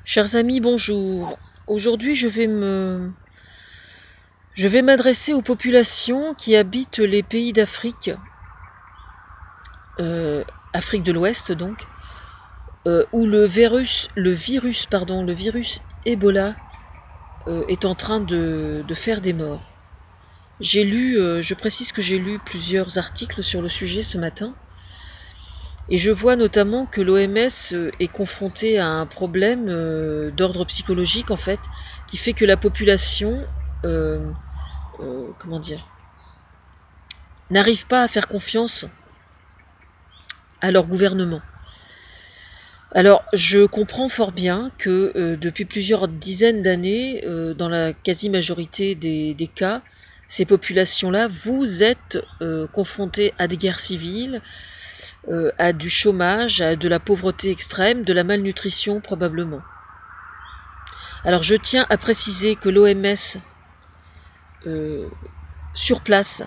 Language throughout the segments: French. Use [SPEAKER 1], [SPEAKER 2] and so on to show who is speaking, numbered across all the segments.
[SPEAKER 1] Chers amis, bonjour. Aujourd'hui, je vais m'adresser aux populations qui habitent les pays d'Afrique, Afrique de l'Ouest donc, où le virus Ebola est en train de faire des morts. Je précise que j'ai lu plusieurs articles sur le sujet ce matin, et je vois notamment que l'OMS est confrontée à un problème d'ordre psychologique en fait, qui fait que la population, n'arrive pas à faire confiance à leur gouvernement. Alors, je comprends fort bien que depuis plusieurs dizaines d'années, dans la quasi-majorité des cas, ces populations-là, vous êtes confrontés à des guerres civiles, à du chômage, à de la pauvreté extrême, de la malnutrition probablement. Alors, je tiens à préciser que l'OMS, sur place,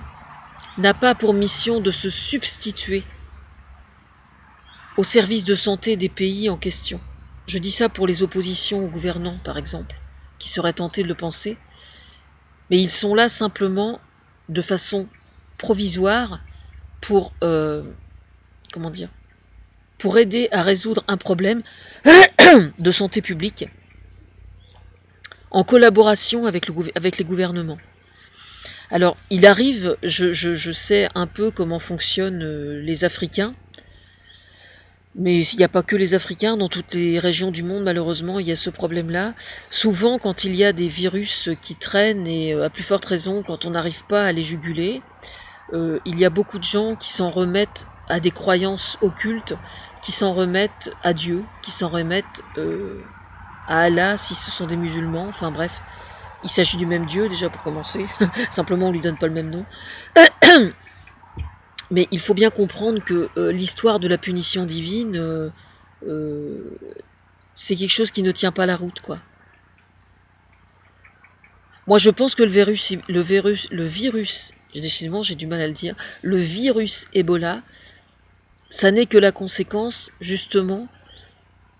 [SPEAKER 1] n'a pas pour mission de se substituer au service de santé des pays en question. Je dis ça pour les oppositions aux gouvernants, par exemple, qui seraient tentés de le penser, mais ils sont là simplement de façon provisoire pour pour aider à résoudre un problème de santé publique en collaboration avec les gouvernements. Alors, il arrive, je sais un peu comment fonctionnent les Africains, mais il n'y a pas que les Africains, dans toutes les régions du monde, malheureusement, il y a ce problème-là. Souvent, quand il y a des virus qui traînent, et à plus forte raison, quand on n'arrive pas à les juguler, il y a beaucoup de gens qui s'en remettent à des croyances occultes, qui s'en remettent à Dieu, qui s'en remettent à Allah, si ce sont des musulmans, enfin bref. Il s'agit du même Dieu, déjà pour commencer. Simplement, on lui donne pas le même nom. Mais il faut bien comprendre que l'histoire de la punition divine, c'est quelque chose qui ne tient pas la route, quoi. Moi, je pense que le virus, décidément, j'ai du mal à le dire, le virus Ebola, ça n'est que la conséquence, justement,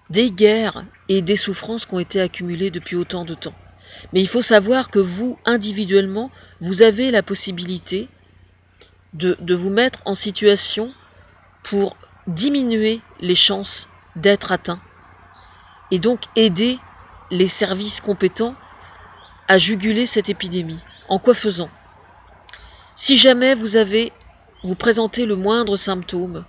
[SPEAKER 1] des guerres et des souffrances qui ont été accumulées depuis autant de temps. Mais il faut savoir que vous, individuellement, vous avez la possibilité de vous mettre en situation pour diminuer les chances d'être atteint et donc aider les services compétents à juguler cette épidémie. En quoi faisant? Si jamais vous présentez le moindre symptôme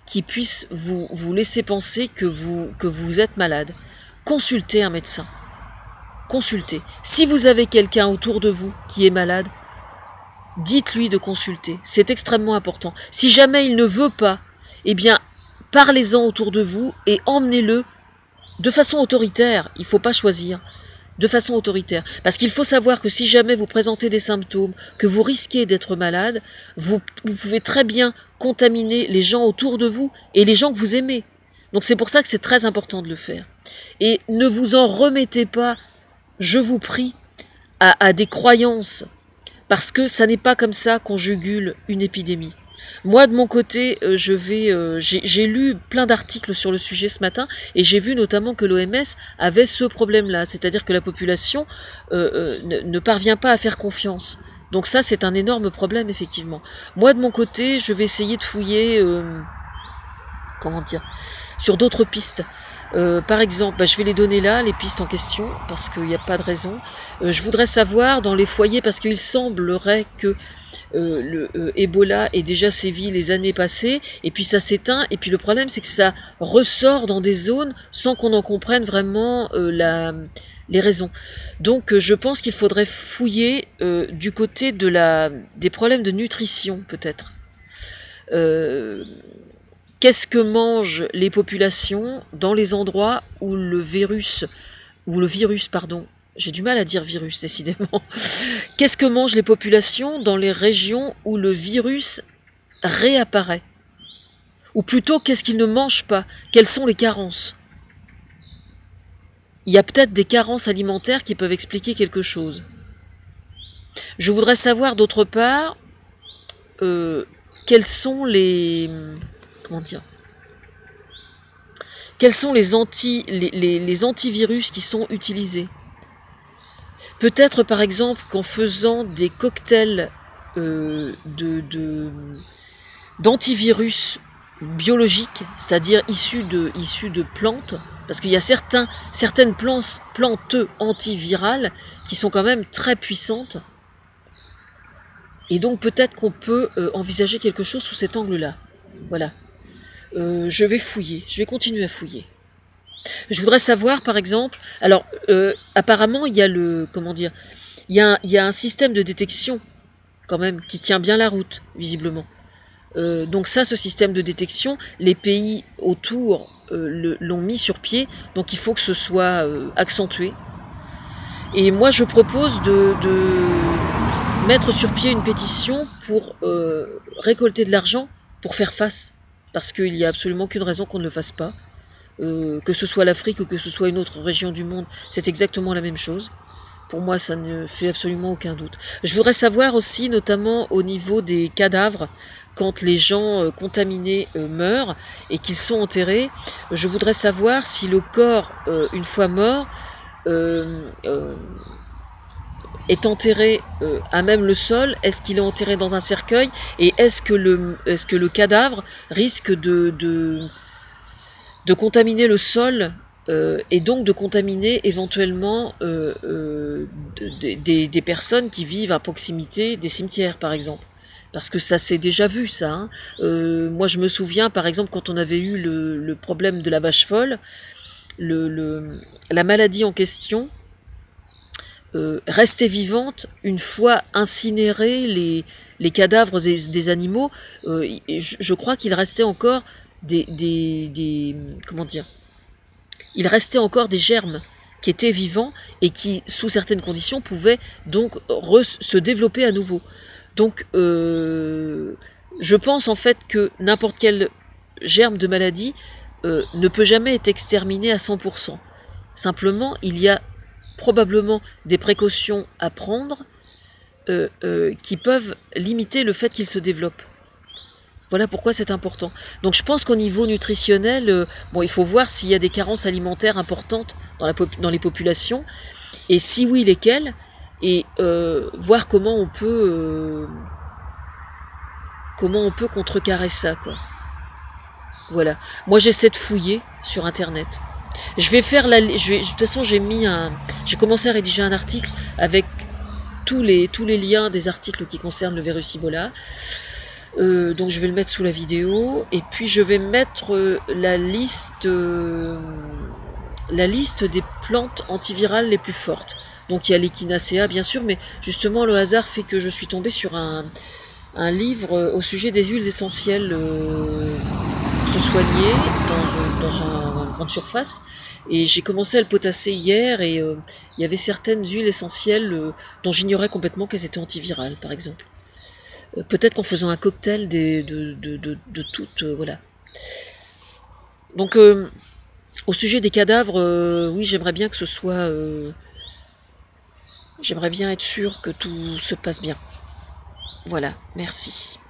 [SPEAKER 1] qui puisse vous laisser penser que vous êtes malade, consultez un médecin. Consultez. Si vous avez quelqu'un autour de vous qui est malade, dites-lui de consulter. C'est extrêmement important. Si jamais il ne veut pas, eh bien, parlez-en autour de vous et emmenez-le de façon autoritaire. Il ne faut pas choisir. De façon autoritaire. Parce qu'il faut savoir que si jamais vous présentez des symptômes, que vous risquez d'être malade, vous pouvez très bien contaminer les gens autour de vous et les gens que vous aimez. Donc c'est pour ça que c'est très important de le faire. Et ne vous en remettez pas, je vous prie, à des croyances, parce que ça n'est pas comme ça qu'on jugule une épidémie. Moi, de mon côté, j'ai lu plein d'articles sur le sujet ce matin, et j'ai vu notamment que l'OMS avait ce problème-là, c'est-à-dire que la population ne parvient pas à faire confiance. Donc ça, c'est un énorme problème, effectivement. Moi, de mon côté, je vais essayer de fouiller, sur d'autres pistes. Par exemple, je vais les donner là, les pistes en question, parce qu'il n'y a pas de raison. Je voudrais savoir dans les foyers, parce qu'il semblerait que le Ebola ait déjà sévi les années passées, et puis ça s'éteint, et puis le problème c'est que ça ressort dans des zones sans qu'on en comprenne vraiment les raisons. Donc je pense qu'il faudrait fouiller du côté des problèmes de nutrition peut-être. Qu'est-ce que mangent les populations dans les endroits où le virus, j'ai du mal à dire virus, décidément. Qu'est-ce que mangent les populations dans les régions où le virus réapparaît? Ou plutôt, qu'est-ce qu'ils ne mangent pas? Quelles sont les carences? Il y a peut-être des carences alimentaires qui peuvent expliquer quelque chose. Je voudrais savoir d'autre part quelles sont quels sont les antivirus qui sont utilisés. Peut-être par exemple qu'en faisant des cocktails d'antivirus biologiques, c'est-à-dire issus de plantes, parce qu'il y a certaines plantes antivirales qui sont quand même très puissantes, et donc peut-être qu'on peut envisager quelque chose sous cet angle-là. Voilà. Je vais fouiller, je vais continuer à fouiller. Je voudrais savoir, par exemple, alors apparemment il y a il y a un système de détection quand même qui tient bien la route, visiblement. Donc ça, ce système de détection, les pays autour l'ont mis sur pied, donc il faut que ce soit accentué. Et moi, je propose de mettre sur pied une pétition pour récolter de l'argent pour faire face, parce qu'il n'y a absolument aucune raison qu'on ne le fasse pas. Que ce soit l'Afrique ou que ce soit une autre région du monde, c'est exactement la même chose. Pour moi, ça ne fait absolument aucun doute. Je voudrais savoir aussi, notamment au niveau des cadavres, quand les gens contaminés meurent et qu'ils sont enterrés, je voudrais savoir si le corps, une fois mort, est enterré à même le sol. Est-ce qu'il est enterré dans un cercueil? Et est-ce que le cadavre risque de contaminer le sol et donc de contaminer éventuellement des personnes qui vivent à proximité des cimetières, par exemple. Parce que ça s'est déjà vu, ça. Hein. Moi, je me souviens, par exemple, quand on avait eu le problème de la vache folle, la maladie en question restait vivante une fois incinérés les cadavres des animaux. Je crois qu'il restait encore comment dire, il restait encore des germes qui étaient vivants et qui, sous certaines conditions, pouvaient donc se développer à nouveau. Donc, je pense en fait que n'importe quel germe de maladie ne peut jamais être exterminé à 100%. Simplement, il y a probablement des précautions à prendre qui peuvent limiter le fait qu'il se développe. Voilà pourquoi c'est important. Donc je pense qu'au niveau nutritionnel, il faut voir s'il y a des carences alimentaires importantes dans les populations, et si oui, lesquelles, et voir comment on peut contrecarrer ça, quoi. Voilà. Moi, j'essaie de fouiller sur Internet. Je vais faire de toute façon, j'ai commencé à rédiger un article avec tous les liens des articles qui concernent le virus Ebola. Donc je vais le mettre sous la vidéo, et puis je vais mettre la liste des plantes antivirales les plus fortes. Donc il y a l'Echinacea bien sûr, mais justement le hasard fait que je suis tombée sur un livre au sujet des huiles essentielles pour se soigner dans une grande surface, et j'ai commencé à le potasser hier, et il y avait certaines huiles essentielles dont j'ignorais complètement qu'elles étaient antivirales, par exemple. Peut-être qu'en faisant un cocktail de toutes, voilà. Donc, au sujet des cadavres, oui, j'aimerais bien que ce soit... j'aimerais bien être sûre que tout se passe bien. Voilà, merci.